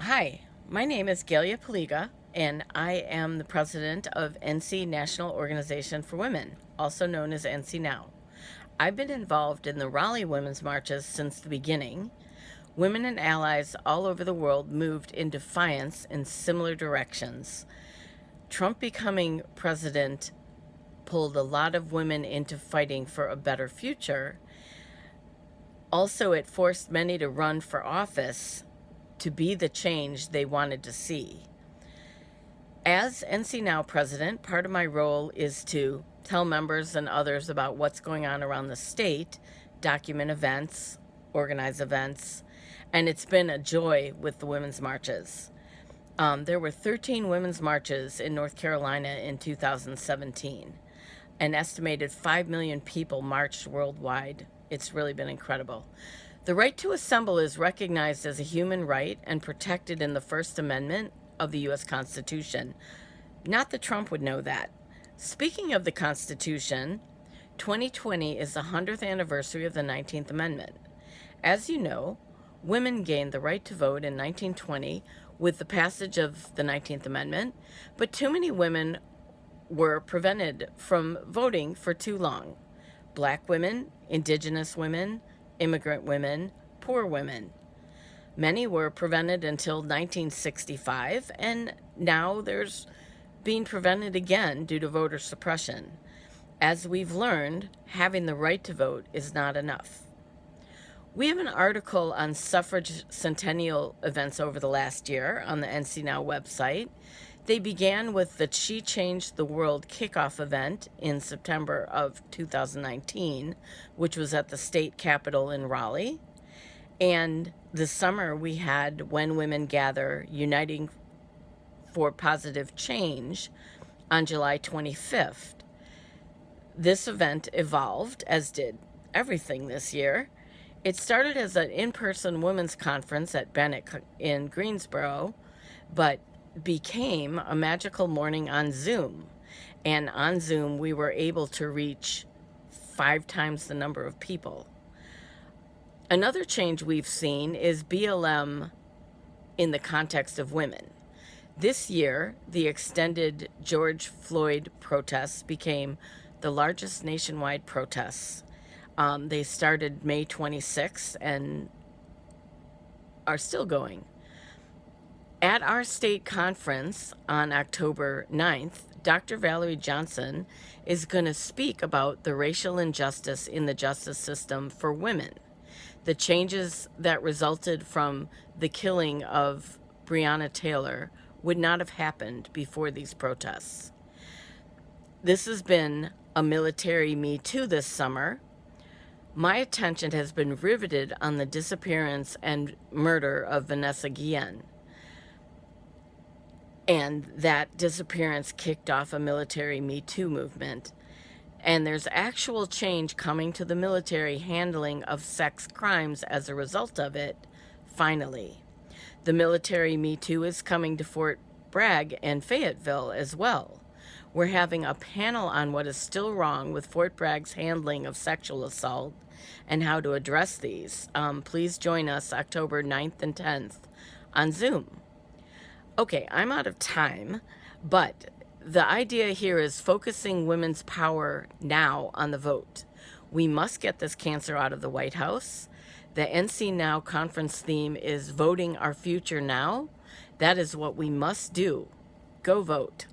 Hi, my name is Galia Paliga, and I am the president of NC National Organization for Women, also known as NC Now. I've been involved in the Raleigh Women's Marches since the beginning. Women and allies all over the world moved in defiance in similar directions. Trump becoming president pulled a lot of women into fighting for a better future. Also, it forced many to run for office to be the change they wanted to see. As NC Now president, part of my role is to tell members and others about what's going on around the state, document events, organize events, and it's been a joy with the women's marches. There were 13 women's marches in North Carolina in 2017. An estimated 5 million people marched worldwide. It's really been incredible. The right to assemble is recognized as a human right and protected in the First Amendment of the U.S. Constitution. Not that Trump would know that. Speaking of the Constitution, 2020 is the 100th anniversary of the 19th Amendment. As you know, women gained the right to vote in 1920 with the passage of the 19th Amendment, but too many women were prevented from voting for too long. Black women, indigenous women, immigrant women, poor women. Many were prevented until 1965, and now there's being prevented again due to voter suppression. As we've learned, having the right to vote is not enough. We have an article on suffrage Centennial events over the last year on the NC Now website. They began with the She Changed the World kickoff event in September of 2019, which was at the state capitol in Raleigh. And this summer we had When Women Gather, Uniting for Positive Change on July 25th. This event evolved, as did everything this year. It started as an in-person women's conference at Bennett in Greensboro, but became a magical morning on Zoom. And on Zoom, we were able to reach 5 times the number of people. Another change we've seen is BLM in the context of women. This year, the extended George Floyd protests became the largest nationwide protests. They started May 26th and are still going. At our state conference on October 9th, Dr. Valerie Johnson is going to speak about the racial injustice in the justice system for women, the changes that resulted from the killing of Breonna Taylor would not have happened before these protests. This has been a military Me Too this summer. My attention has been riveted on the disappearance and murder of Vanessa Guillen. And that disappearance kicked off a military Me Too movement. And there's actual change coming to the military handling of sex crimes as a result of it, finally. The military Me Too is coming to Fort Bragg and Fayetteville as well. We're having a panel on what is still wrong with Fort Bragg's handling of sexual assault and how to address these. Please join us October 9th and 10th on Zoom. Okay, I'm out of time, but the idea here is focusing women's power now on the vote. We must get this cancer out of the White House. The NC Now conference theme is Voting Our Future Now. That is what we must do. Go vote.